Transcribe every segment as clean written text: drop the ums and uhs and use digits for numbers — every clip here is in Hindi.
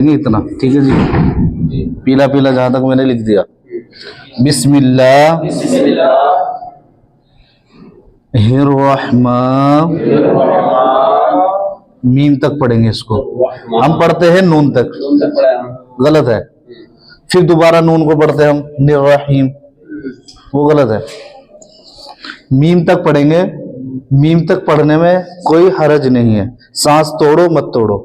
इतना ठीक है जी। पीला पीला जहां तक मैंने लिख दिया। बिस्मिल्लाह हिर्रहमान, मीम तक पढ़ेंगे इसको। हम पढ़ते हैं नून तक, गलत है। फिर दोबारा नून को पढ़ते हैं हम निर्रहीम, वो गलत है। मीम तक पढ़ेंगे। मीम तक पढ़ने में कोई हरज नहीं है। सांस तोड़ो मत तोड़ो।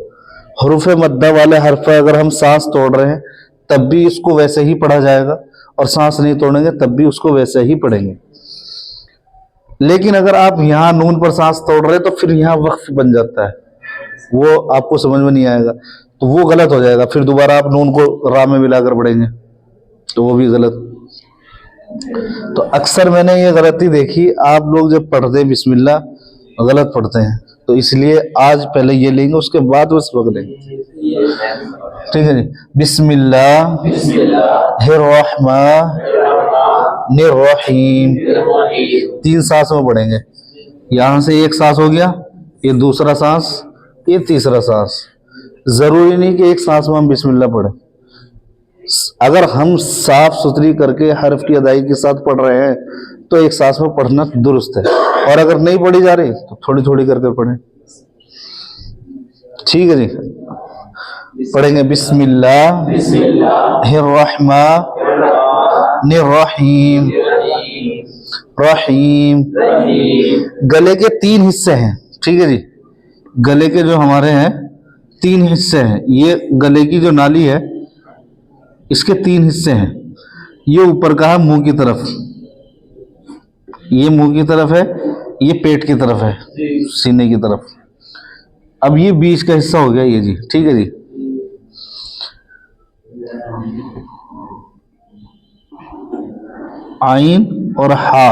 हरूफ मद्दा वाले हर्फ पर अगर हम सांस तोड़ रहे हैं तब भी इसको वैसे ही पढ़ा जाएगा, और सांस नहीं तोड़ेंगे तब भी उसको वैसे ही पढ़ेंगे। लेकिन अगर आप यहाँ नून पर सांस तोड़ रहे हैं तो फिर यहाँ वक्फ बन जाता है, वो आपको समझ में नहीं आएगा, तो वो गलत हो जाएगा। फिर दोबारा आप नून को रा में मिलाकर पढ़ेंगे तो वो भी गलत। तो अक्सर मैंने ये गलती देखी, आप लोग जब पढ़ते हैं बिस्मिल्लाह गलत पढ़ते हैं, तो इसलिए आज पहले ये लेंगे, उसके बाद वो सबक लेंगे। ठीक है जी। बिस्मिल्लाह हिर्रहमान निर्रहीम, 3 सांस में पढ़ेंगे। यहां से एक सांस हो गया, ये दूसरा सांस, ये तीसरा सांस। जरूरी नहीं कि एक सांस में हम बिस्मिल्लाह पढ़ें। अगर हम साफ सुथरी करके हर्फ की अदायगी के साथ पढ़ रहे हैं तो एक सांस में पढ़ना दुरुस्त है, और अगर नहीं पढ़ी जा रही तो थोड़ी थोड़ी करके पढ़ें। ठीक है जी। पढ़ेंगे बिस्मिल्लाह हिर्रहमान निर्रहीम रहीम। गले के 3 हिस्से हैं। ठीक है जी। गले के जो हमारे हैं 3 हिस्से हैं। ये गले की जो नाली है इसके 3 हिस्से हैं। ये ऊपर का है मुंह की तरफ, ये मुंह की तरफ है, ये पेट की तरफ है, सीने की तरफ। अब ये बीच का हिस्सा हो गया ये जी। ठीक है जी। आइन और हा,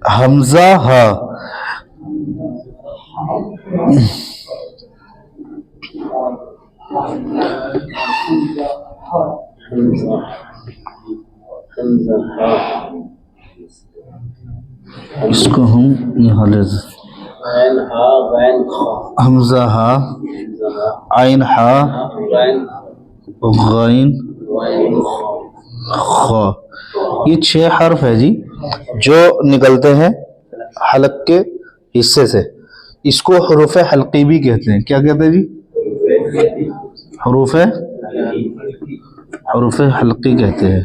हमजा हा, इसको हम यहाँ ले हमजा हा आइन हा गैन खा। ये 6 हर्फ है जी जो निकलते हैं हलक के हिस्से से। इसको हरूफ हल्की भी कहते हैं। क्या कहते हैं जी? हरूफ हल्की कहते हैं।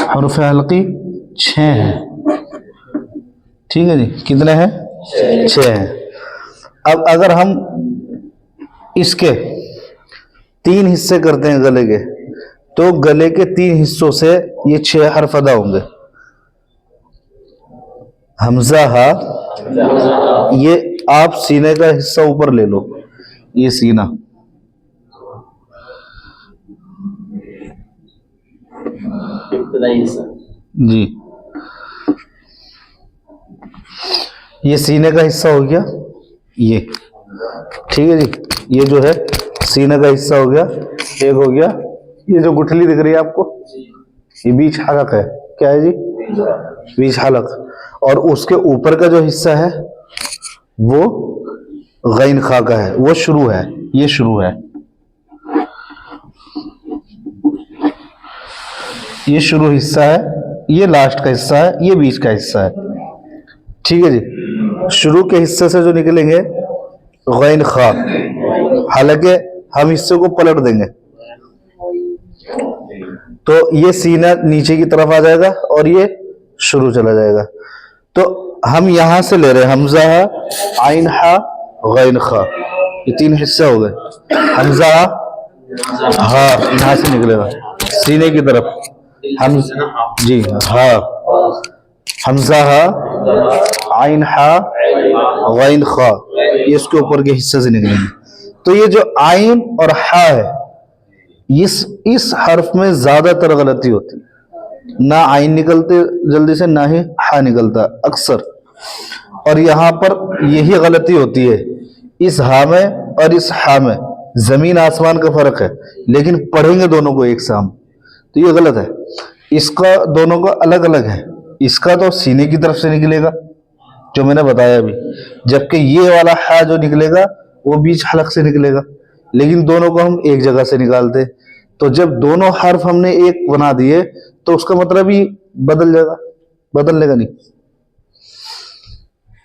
हरूफ हल्की 6 हैं। ठीक है जी। कितने हैं? 6 हैं। अब अगर हम इसके 3 हिस्से करते हैं गले के, तो गले के 3 हिस्सों से ये 6 हर्फ अदा होंगे। हमजा हा, ये आप सीने का हिस्सा ऊपर ले लो, ये सीना, जी, ये सीने का हिस्सा हो गया ये। ठीक है जी। ये जो है सीने का हिस्सा हो गया, एक हो गया। ये जो गुठली दिख रही है आपको, ये बीच हलक है। क्या है जी? बीच हलक। और उसके ऊपर का जो हिस्सा है वो गैन खा का है, वो शुरू है, ये शुरू है, ये शुरू हिस्सा है, ये लास्ट का हिस्सा है, ये बीच का हिस्सा है। ठीक है जी। शुरू के हिस्से से जो निकलेंगे गैन खा, हालांकि हम हिस्से को पलट देंगे तो ये सीना नीचे की तरफ आ जाएगा और ये शुरू चला जाएगा। तो हम यहां से ले रहे हैं हमजा आइन हा गैन खा, ये 3 हिस्से हो गए। हमजा हा यहां से निकलेगा सीने की तरफ, हम जी हा, हमजा हा आइन हा गैन खा, ये इसके ऊपर के हिस्से से निकलेंगे। तो ये जो आइन और हा है, इस हर्फ में ज्यादातर गलती होती है। ना आइन निकलते जल्दी से, ना ही हा निकलता अक्सर। और यहाँ पर यही गलती होती है, इस हा में और इस हा में जमीन आसमान का फर्क है, लेकिन पढ़ेंगे दोनों को एक साथ, तो ये गलत है। इसका दोनों का अलग अलग है। इसका तो सीने की तरफ से निकलेगा जो मैंने बताया अभी, जबकि ये वाला हा जो निकलेगा वो बीच हलक से निकलेगा, लेकिन दोनों को हम एक जगह से निकालते। तो जब दोनों हर्फ हमने एक बना दिए तो उसका मतलब ही बदल जाएगा, बदलने नहीं।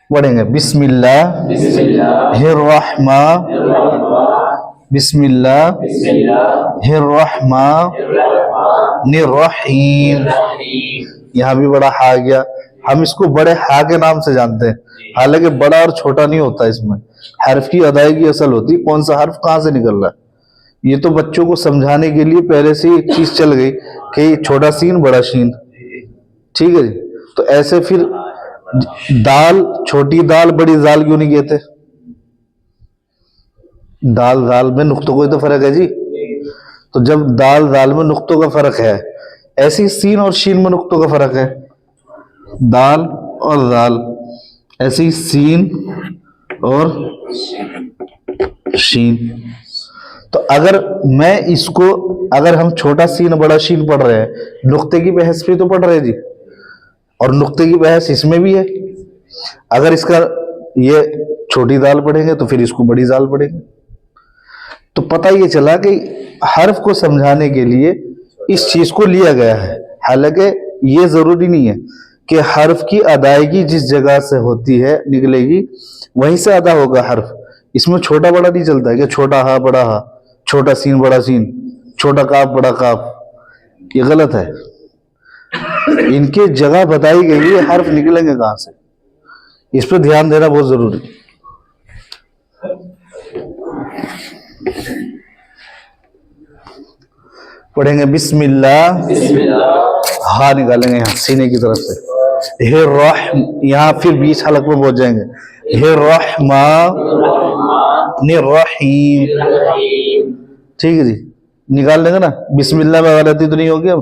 पढ़ेंगे बिस्मिल्लाहिर्रहमानिर्रहीम। यहाँ भी बड़ा हा गया, हम इसको बड़े हा के नाम से जानते हैं, हालांकि बड़ा और छोटा नहीं होता, इसमें हर्फ की अदायगी असल होती है, कौन सा हर्फ कहाँ से निकल रहा है। ये तो बच्चों को समझाने के लिए पहले से एक चीज चल गई कि छोटा सीन बड़ा शीन, ठीक है जी। तो ऐसे फिर दाल, छोटी दाल बड़ी दाल क्यों नहीं कहते? दाल दाल में नुक्तों कोई तो फर्क है जी। तो जब दाल दाल में नुक्तों का फर्क है, ऐसे ही सीन और शीन में नुक्तों का फर्क है, दाल और दाल, ऐसे ही सीन और शीन। तो अगर मैं इसको, अगर हम छोटा सीन बड़ा शीन पढ़ रहे हैं, नुक्ते की बहस भी तो पढ़ रहे हैं जी, और नुक्ते की बहस इसमें भी है। अगर इसका ये छोटी दाल पढ़ेंगे तो फिर इसको बड़ी दाल पढ़ेंगे। तो पता ये चला कि हर्फ को समझाने के लिए इस चीज को लिया गया है, हालांकि ये जरूरी नहीं है कि हर्फ की अदायगी जिस जगह से होती है निकलेगी वहीं से अदा होगा हर्फ। इसमें छोटा बड़ा नहीं चलता है कि छोटा हा बड़ा हा, छोटा सीन बड़ा सीन, छोटा काफ बड़ा काफ, ये गलत है। इनके जगह बताई गई है, हर्फ निकलेंगे कहां से, इस पर ध्यान देना बहुत जरूरी। पढ़ेंगे बिस्मिल्लाह, हा निकालेंगे यहाँ सीने की तरफ से, हे रहम, यहाँ फिर 20 हलक में पहुंच जाएंगे, हे रहमानिर्रहीम, ठीक है जी। निकाल लेंगे ना, बिस्मिल्लाह में गलती तो नहीं होगी अब।